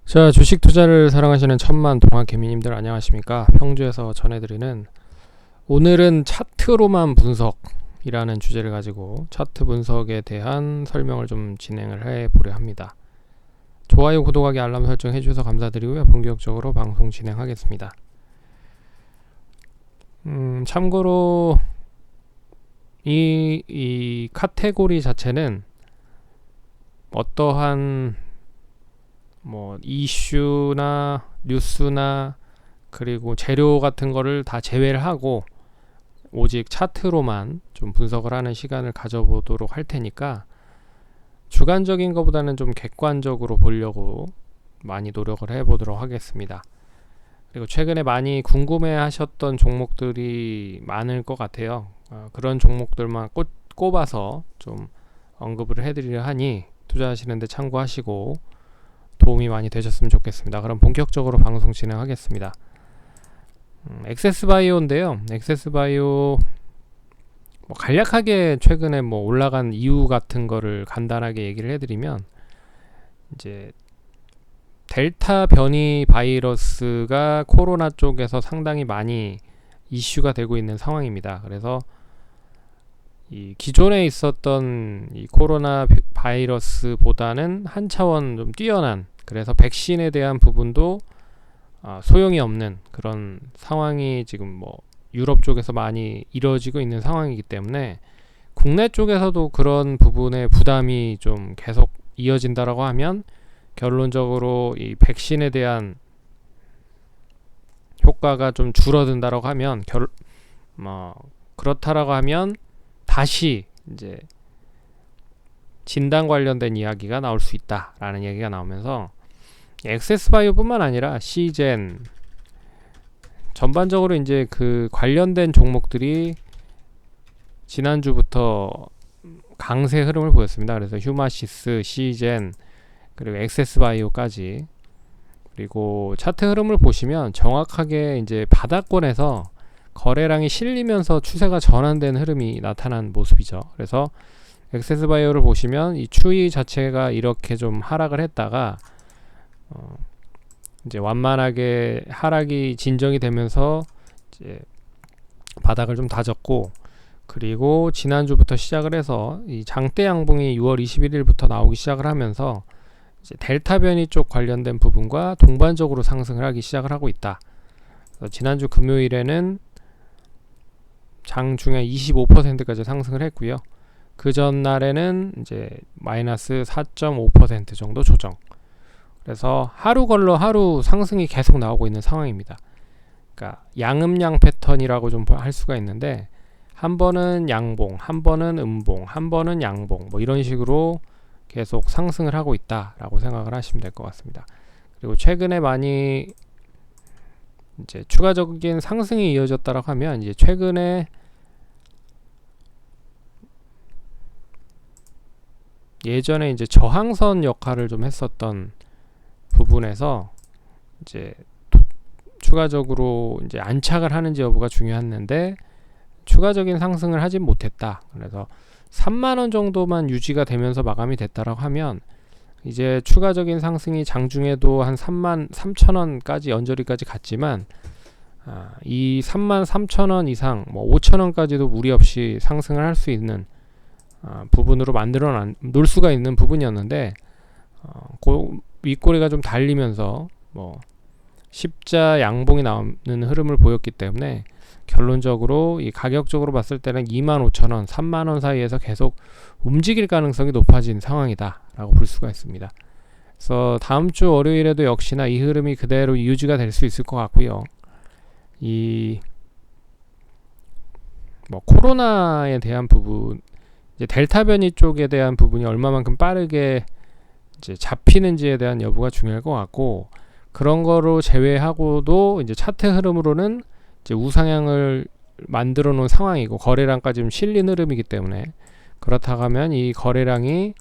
자, 주식 투자를 사랑하시는 천만 동학 개미님들 안녕하십니까? 평주에서 전해드리는 오늘은 차트로만 분석이라는 주제를 가지고 차트 분석에 대한 설명을 좀 진행을 해보려 합니다. 좋아요, 구독하기, 알람 설정 해주셔서 감사드리고요. 본격적으로 방송 진행하겠습니다. 참고로 이 카테고리 자체는 어떠한 이슈나 뉴스나 그리고 재료 같은 거를 다 제외를 하고 오직 차트로만 좀 분석을 하는 시간을 가져보도록 할 테니까 주관적인 것보다는 좀 객관적으로 보려고 많이 노력을 해보도록 하겠습니다. 그리고 최근에 많이 궁금해 하셨던 종목들이 많을 것 같아요. 그런 종목들만 꼽아서 좀 언급을 해드리려 하니 투자하시는데 참고하시고 도움이 많이 되셨으면 좋겠습니다. 그럼 본격적으로 방송 진행하겠습니다. 엑세스바이오인데요. 엑세스바이오 간략하게 최근에 올라간 이유 같은 거를 간단하게 얘기를 해드리면 이제 델타 변이 바이러스가 코로나 쪽에서 상당히 많이 이슈가 되고 있는 상황입니다. 그래서 이 기존에 있었던 이 코로나 바이러스보다는 한 차원 좀 뛰어난, 그래서 백신에 대한 부분도 소용이 없는 그런 상황이 지금 유럽 쪽에서 많이 이루어지고 있는 상황이기 때문에 국내 쪽에서도 그런 부분의 부담이 좀 계속 이어진다라고 하면 결론적으로 이 백신에 대한 효과가 좀 줄어든다라고 하면 그렇다라고 하면 다시 이제 진단 관련된 이야기가 나올 수 있다라는 얘기가 나오면서 엑세스바이오뿐만 아니라 시젠 전반적으로 이제 그 관련된 종목들이 지난주부터 강세 흐름을 보였습니다. 그래서 휴마시스, 시젠, 그리고 엑세스바이오까지. 그리고 차트 흐름을 보시면 정확하게 이제 바닥권에서 거래량이 실리면서 추세가 전환된 흐름이 나타난 모습이죠. 그래서 엑세스바이오를 보시면 이 추이 자체가 이렇게 좀 하락을 했다가 이제 완만하게 하락이 진정이 되면서 이제 바닥을 좀 다졌고, 그리고 지난주부터 시작을 해서 이 장대 양봉이 6월 21일부터 나오기 시작을 하면서 이제 델타 변이 쪽 관련된 부분과 동반적으로 상승을 하기 시작을 하고 있다. 그래서 지난주 금요일에는 장중에 25%까지 상승을 했고요. 그 전날에는 이제 마이너스 4.5% 정도 조정. 그래서 하루 걸러 하루 상승이 계속 나오고 있는 상황입니다. 그러니까 양음양 패턴이라고 좀 할 수가 있는데, 한 번은 양봉, 한 번은 음봉, 한 번은 양봉, 이런 식으로 계속 상승을 하고 있다라고 생각을 하시면 될 것 같습니다. 그리고 최근에 많이 이제 추가적인 상승이 이어졌다라고 하면 이제 최근에 예전에 이제 저항선 역할을 좀 했었던 부분에서 이제 추가적으로 이제 안착을 하는지 여부가 중요했는데 추가적인 상승을 하진 못했다. 그래서 3만원 정도만 유지가 되면서 마감이 됐다라고 하면 이제 추가적인 상승이 장중에도 한 3만 3천원까지 연저리까지 갔지만 이 3만 3천원 이상 5천원까지도 무리 없이 상승을 할 수 있는 부분으로 만들어 놓을 수가 있는 부분이었는데 윗꼬리가 좀 달리면서 십자 양봉이 나오는 흐름을 보였기 때문에 결론적으로 이 가격적으로 봤을 때는 25,000원, 3만원 사이에서 계속 움직일 가능성이 높아진 상황이다 라고 볼 수가 있습니다. 그래서 다음주 월요일에도 역시나 이 흐름이 그대로 유지가 될 수 있을 것 같고요. 이 코로나에 대한 부분, 이제 델타 변이 쪽에 대한 부분이 얼마만큼 빠르게 이제 잡히는지에 대한 여부가 중요할 것 같고, 그런 거로 제외하고도 이제 차트 흐름으로는 이제 우상향을 만들어 놓은 상황이고 거래량까지 좀 실린 흐름이기 때문에, 그렇다고 하면 이 거래량이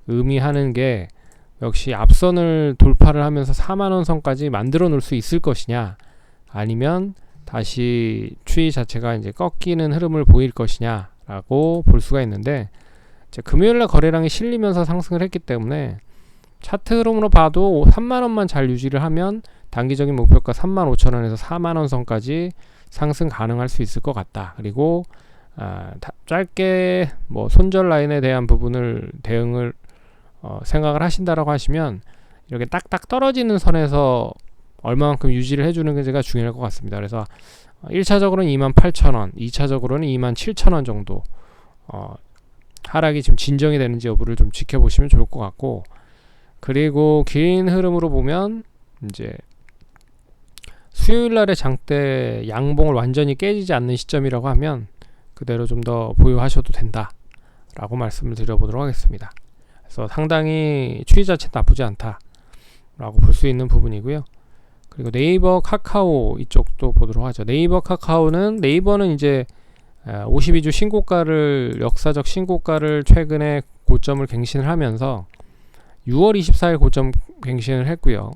의미하는 게 역시 앞선을 돌파를 하면서 4만원 선까지 만들어 놓을 수 있을 것이냐, 아니면 다시 추이 자체가 이제 꺾이는 흐름을 보일 것이냐 라고 볼 수가 있는데, 이제 금요일날 거래량이 실리면서 상승을 했기 때문에 차트 흐름으로 봐도 3만원만 잘 유지를 하면 단기적인 목표가 35,000원에서 4만원 선까지 상승 가능할 수 있을 것 같다. 그리고 짧게 뭐 손절 라인에 대한 부분을 대응을 생각을 하신다라고 하시면 이렇게 딱딱 떨어지는 선에서 얼마만큼 유지를 해주는 게 제가 중요할 것 같습니다. 그래서 1차적으로는 28,000원, 2차적으로는 27,000원 정도 하락이 지금 진정이 되는지 여부를 좀 지켜보시면 좋을 것 같고, 그리고 긴 흐름으로 보면 이제 수요일날의 장대 양봉을 완전히 깨지지 않는 시점이라고 하면 그대로 좀 더 보유하셔도 된다 라고 말씀을 드려보도록 하겠습니다. 그래서 상당히 추이 자체 나쁘지 않다 라고 볼 수 있는 부분이고요. 그리고 네이버, 카카오 이쪽도 보도록 하죠. 네이버는 이제 52주 신고가를, 역사적 신고가를 최근에 고점을 갱신을 하면서 6월 24일 고점 갱신을 했고요.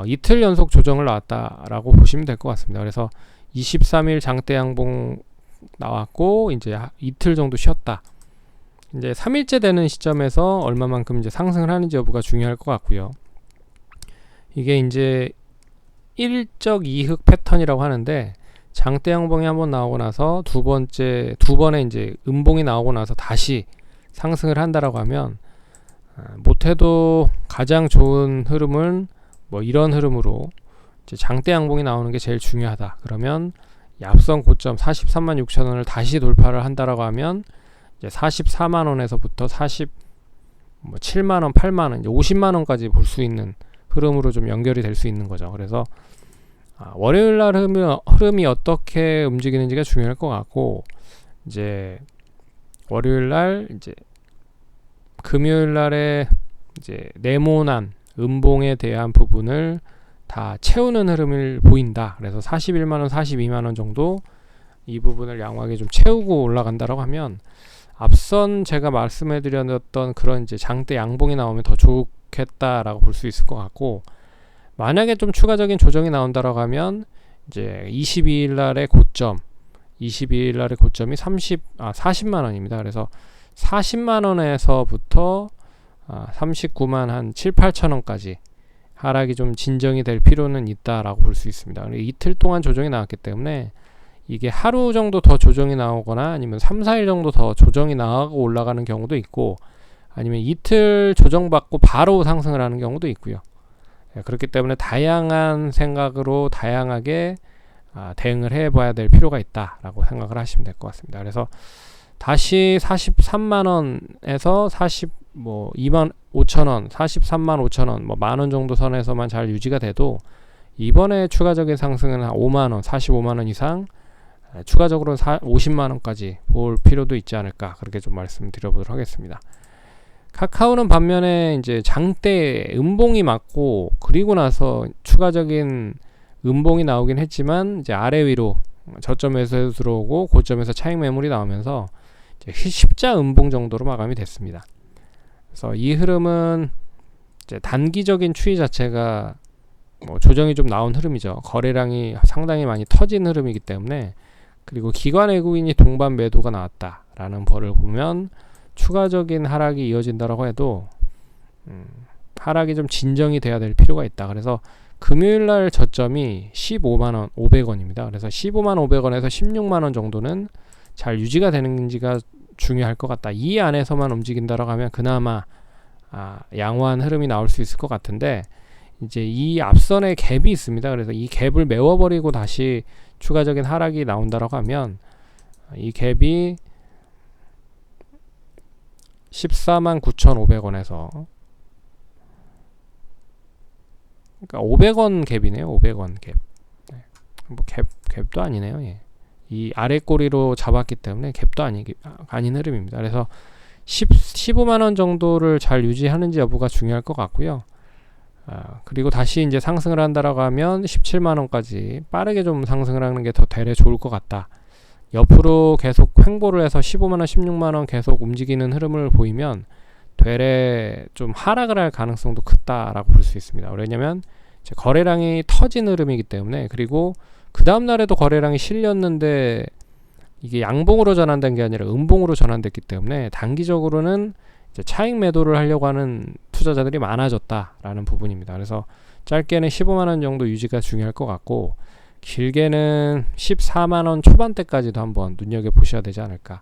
이틀 연속 조정을 나왔다라고 보시면 될 것 같습니다. 그래서 23일 장대 양봉 나왔고 이제 이틀 정도 쉬었다. 이제 3일째 되는 시점에서 얼마만큼 이제 상승을 하는지 여부가 중요할 것 같고요. 이게 이제 일적 이흑 패턴이라고 하는데, 장대 양봉이 한번 나오고 나서 두 번의 이제 음봉이 나오고 나서 다시 상승을 한다라고 하면, 못해도 가장 좋은 흐름은 뭐 이런 흐름으로 이제 장대 양봉이 나오는 게 제일 중요하다. 그러면 앞선 고점 43만 6천원을 다시 돌파를 한다라고 하면 이제 44만원에서부터 7만원, 8만원, 이제 50만원까지 볼 수 있는 흐름으로 좀 연결이 될 수 있는 거죠. 그래서 월요일날 흐름이 어떻게 움직이는지가 중요할 것 같고, 이제 월요일날 이제 금요일날에 이제 네모난 음봉에 대한 부분을 다 채우는 흐름을 보인다. 그래서 41만원, 42만원 정도 이 부분을 양호하게 좀 채우고 올라간다라고 하면, 앞선 제가 말씀해드렸던 그런 이제 장대 양봉이 나오면 더 좋겠다라고 볼 수 있을 것 같고, 만약에 좀 추가적인 조정이 나온다라고 하면 이제 22일 날의 고점이 40만 원입니다. 그래서 40만 원에서부터 39만 한 7, 8천 원까지 하락이 좀 진정이 될 필요는 있다라고 볼 수 있습니다. 이틀 동안 조정이 나왔기 때문에 이게 하루 정도 더 조정이 나오거나 아니면 3, 4일 정도 더 조정이 나가고 올라가는 경우도 있고, 아니면 이틀 조정받고 바로 상승을 하는 경우도 있고요. 그렇기 때문에 다양한 생각으로 다양하게 대응을 해봐야 될 필요가 있다라고 생각을 하시면 될 것 같습니다. 그래서 다시 43만원에서 2만 5천원, 43만 5천원, 뭐 만원 정도 선에서만 잘 유지가 돼도 이번에 추가적인 상승은 한 5만원, 45만원 이상 추가적으로 50만원까지 볼 필요도 있지 않을까, 그렇게 좀 말씀드려보도록 하겠습니다. 카카오는 반면에 이제 장대 음봉이 맞고, 그리고 나서 추가적인 음봉이 나오긴 했지만 이제 아래 위로 저점에서 들어오고 고점에서 차익 매물이 나오면서 이제 십자 음봉 정도로 마감이 됐습니다. 그래서 이 흐름은 이제 단기적인 추이 자체가 뭐 조정이 좀 나온 흐름이죠. 거래량이 상당히 많이 터진 흐름이기 때문에, 그리고 기관 외국인이 동반 매도가 나왔다라는 벌을 보면 추가적인 하락이 이어진다라고 해도 하락이 좀 진정이 돼야 될 필요가 있다. 그래서 금요일날 저점이 15만원 500원입니다. 그래서 15만 500원에서 16만원 정도는 잘 유지가 되는지가 중요할 것 같다. 이 안에서만 움직인다라고 하면 그나마 양호한 흐름이 나올 수 있을 것 같은데, 이제 이 앞선에 갭이 있습니다. 그래서 이 갭을 메워버리고 다시 추가적인 하락이 나온다라고 하면 이 갭이 14만 9,500원에서, 그러니까 500원 갭이네요. 500원 갭. 뭐 갭도 아니네요. 예. 이 아래 꼬리로 잡았기 때문에 갭도 아닌 흐름입니다. 그래서 15만원 정도를 잘 유지하는지 여부가 중요할 것 같고요. 그리고 다시 이제 상승을 한다라고 하면 17만원까지 빠르게 좀 상승을 하는 게 더 되레 좋을 것 같다. 옆으로 계속 횡보를 해서 15만원, 16만원 계속 움직이는 흐름을 보이면 되레 좀 하락을 할 가능성도 크다라고 볼 수 있습니다. 왜냐면 이제 거래량이 터진 흐름이기 때문에, 그리고 그 다음날에도 거래량이 실렸는데 이게 양봉으로 전환된 게 아니라 음봉으로 전환됐기 때문에 단기적으로는 이제 차익 매도를 하려고 하는 투자자들이 많아졌다라는 부분입니다. 그래서 짧게는 15만원 정도 유지가 중요할 것 같고, 길게는 14만원 초반대까지도 한번 눈여겨보셔야 되지 않을까,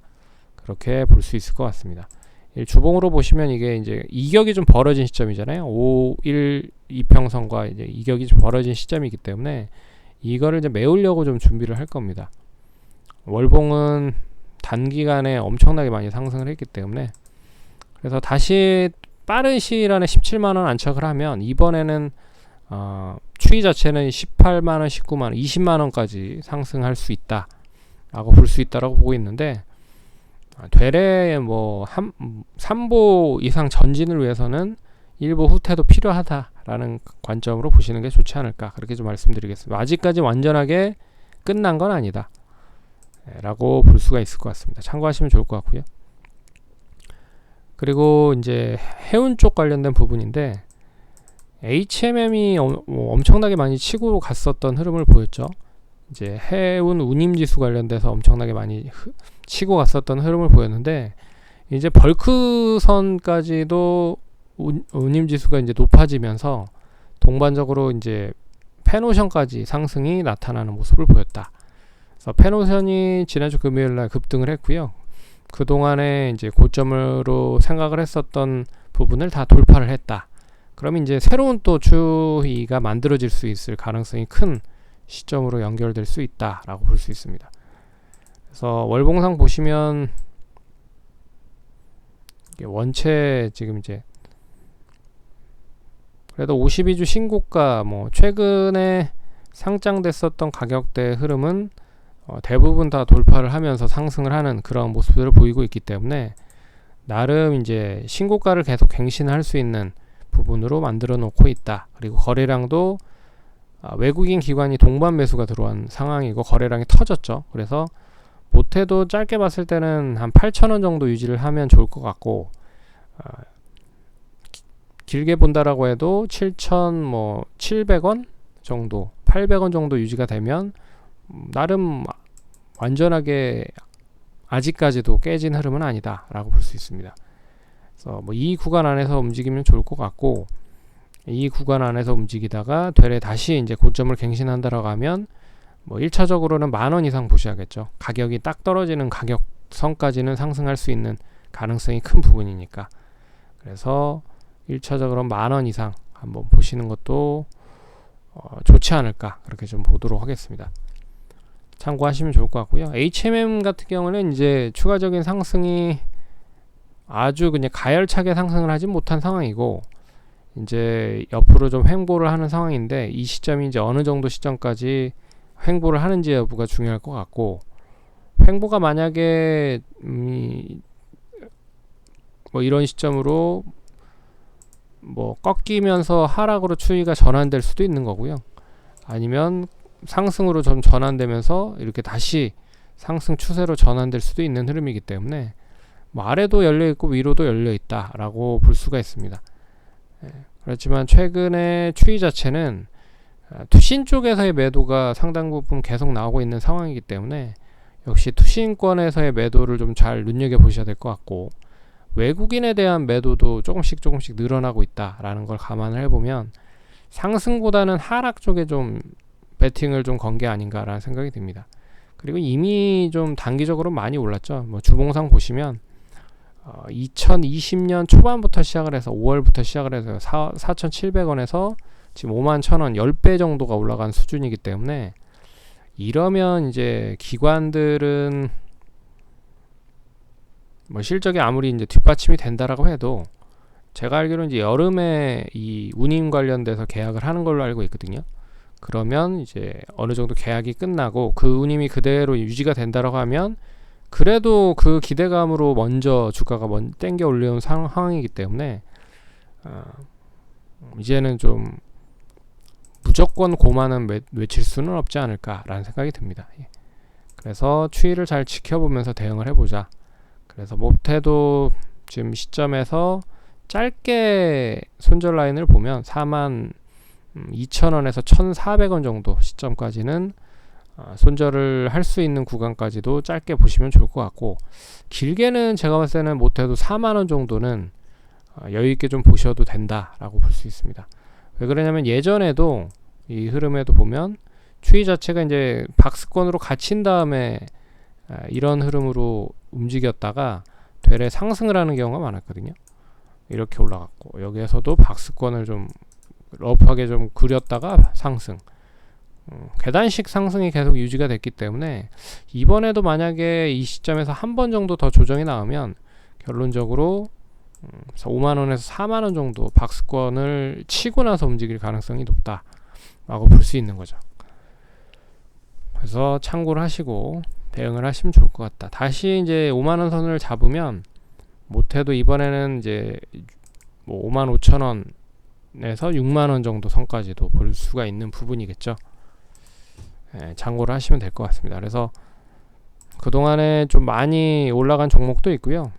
그렇게 볼 수 있을 것 같습니다. 주봉으로 보시면 이게 이제 이격이 좀 벌어진 시점이잖아요. 5, 1, 2평선과 이제 이격이 좀 벌어진 시점이기 때문에 이거를 이제 메우려고 좀 준비를 할 겁니다. 월봉은 단기간에 엄청나게 많이 상승을 했기 때문에, 그래서 다시 빠른 시일 안에 17만원 안착을 하면 이번에는 추이 자체는 18만원, 19만원, 20만원까지 상승할 수 있다 라고 볼 수 있다라고 보고 있는데, 되레 뭐 3보 이상 전진을 위해서는 1보 후퇴도 필요하다라는 관점으로 보시는 게 좋지 않을까, 그렇게 좀 말씀드리겠습니다. 아직까지 완전하게 끝난 건 아니다 라고 볼 수가 있을 것 같습니다. 참고하시면 좋을 것 같고요. 그리고 이제 해운 쪽 관련된 부분인데, HMM이 엄청나게 많이 치고 갔었던 흐름을 보였죠. 이제 해운 운임지수 관련돼서 엄청나게 많이 치고 갔었던 흐름을 보였는데, 이제 벌크선까지도 운임지수가 이제 높아지면서 동반적으로 이제 펜오션까지 상승이 나타나는 모습을 보였다. 그래서 펜오션이 지난주 금요일날 급등을 했고요. 그 동안에 이제 고점으로 생각을 했었던 부분을 다 돌파를 했다. 그러면 이제 새로운 또 추이가 만들어질 수 있을 가능성이 큰 시점으로 연결될 수 있다라고 볼 수 있습니다. 그래서 월봉상 보시면 원체 지금 이제 그래도 52주 신고가, 뭐 최근에 상장됐었던 가격대 흐름은 대부분 다 돌파를 하면서 상승을 하는 그런 모습들을 보이고 있기 때문에, 나름 이제 신고가를 계속 갱신할 수 있는 부분으로 만들어 놓고 있다. 그리고 거래량도 외국인 기관이 동반 매수가 들어온 상황이고 거래량이 터졌죠. 그래서 못해도 짧게 봤을 때는 한 8,000원 정도 유지를 하면 좋을 것 같고, 길게 본다라고 해도 7,700원 정도, 800원 정도 유지가 되면 나름 완전하게 아직까지도 깨진 흐름은 아니다 라고 볼 수 있습니다. 그래서 뭐 이 구간 안에서 움직이면 좋을 것 같고, 이 구간 안에서 움직이다가 되레 다시 이제 고점을 갱신한다라고 하면 뭐 1차적으로는 10,000원 이상 보셔야겠죠. 가격이 딱 떨어지는 가격선까지는 상승할 수 있는 가능성이 큰 부분이니까. 그래서 1차적으로 10,000원 이상 한번 보시는 것도 좋지 않을까, 그렇게 좀 보도록 하겠습니다. 참고하시면 좋을 것 같고요. HMM 같은 경우는 이제 추가적인 상승이 아주 그냥 가열차게 상승을 하지 못한 상황이고, 이제 옆으로 좀 횡보를 하는 상황인데, 이 시점이 이제 어느 정도 시점까지 횡보를 하는지 여부가 중요할 것 같고, 횡보가 만약에 뭐 이런 시점으로 뭐 꺾이면서 하락으로 추이가 전환될 수도 있는 거고요. 아니면 상승으로 좀 전환되면서 이렇게 다시 상승 추세로 전환될 수도 있는 흐름이기 때문에, 뭐 아래도 열려 있고 위로도 열려 있다라고 볼 수가 있습니다. 그렇지만 최근에 추이 자체는 투신 쪽에서의 매도가 상당 부분 계속 나오고 있는 상황이기 때문에, 역시 투신권에서의 매도를 좀 잘 눈여겨 보셔야 될 것 같고, 외국인에 대한 매도도 조금씩 늘어나고 있다라는 걸 감안을 해보면 상승보다는 하락 쪽에 좀 베팅을 좀 건 게 아닌가라는 생각이 듭니다. 그리고 이미 좀 단기적으로 많이 올랐죠. 뭐 주봉상 보시면 2020년 초반부터 시작을 해서 5월부터 시작을 해서 4,700원에서 지금 51,000원 10배 정도가 올라간 수준이기 때문에, 이러면 이제 기관들은 뭐 실적이 아무리 이제 뒷받침이 된다라고 해도, 제가 알기로는 이제 여름에 이 운임 관련돼서 계약을 하는 걸로 알고 있거든요. 그러면 이제 어느 정도 계약이 끝나고 그 운임이 그대로 유지가 된다라고 하면, 그래도 그 기대감으로 먼저 주가가 땡겨 올려온 상황이기 때문에 이제는 좀 무조건 고만은 외칠 수는 없지 않을까라는 생각이 듭니다. 그래서 추이를 잘 지켜보면서 대응을 해보자. 그래서 못해도 지금 시점에서 짧게 손절 라인을 보면 42,000원에서 1,400원 정도 시점까지는 손절을 할 수 있는 구간까지도 짧게 보시면 좋을 것 같고, 길게는 제가 봤을 때는 못해도 4만원 정도는 여유 있게 좀 보셔도 된다라고 볼 수 있습니다. 왜 그러냐면 예전에도 이 흐름에도 보면 추이 자체가 이제 박스권으로 갇힌 다음에 이런 흐름으로 움직였다가 되레 상승을 하는 경우가 많았거든요. 이렇게 올라갔고 여기에서도 박스권을 좀 러프하게 좀 그렸다가 상승, 계단식 상승이 계속 유지가 됐기 때문에 이번에도 만약에 이 시점에서 한 번 정도 더 조정이 나오면 결론적으로 5만원에서 4만원 정도 박스권을 치고 나서 움직일 가능성이 높다라고 볼 수 있는 거죠. 그래서 참고를 하시고 대응을 하시면 좋을 것 같다. 다시 이제 5만원 선을 잡으면 못해도 이번에는 이제 뭐 55,000원에서 6만원 정도 선까지도 볼 수가 있는 부분이겠죠. 참고를 하시면 될 것 같습니다. 그래서 그동안에 좀 많이 올라간 종목도 있고요.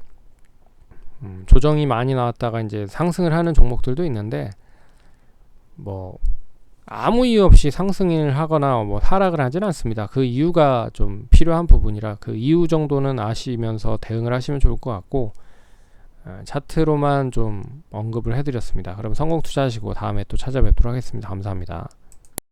조정이 많이 나왔다가 이제 상승을 하는 종목들도 있는데 뭐 아무 이유 없이 상승을 하거나 뭐 하락을 하진 않습니다. 그 이유가 좀 필요한 부분이라 그 이유 정도는 아시면서 대응을 하시면 좋을 것 같고, 차트로만 좀 언급을 해드렸습니다. 그럼 성공 투자하시고 다음에 또 찾아뵙도록 하겠습니다. 감사합니다.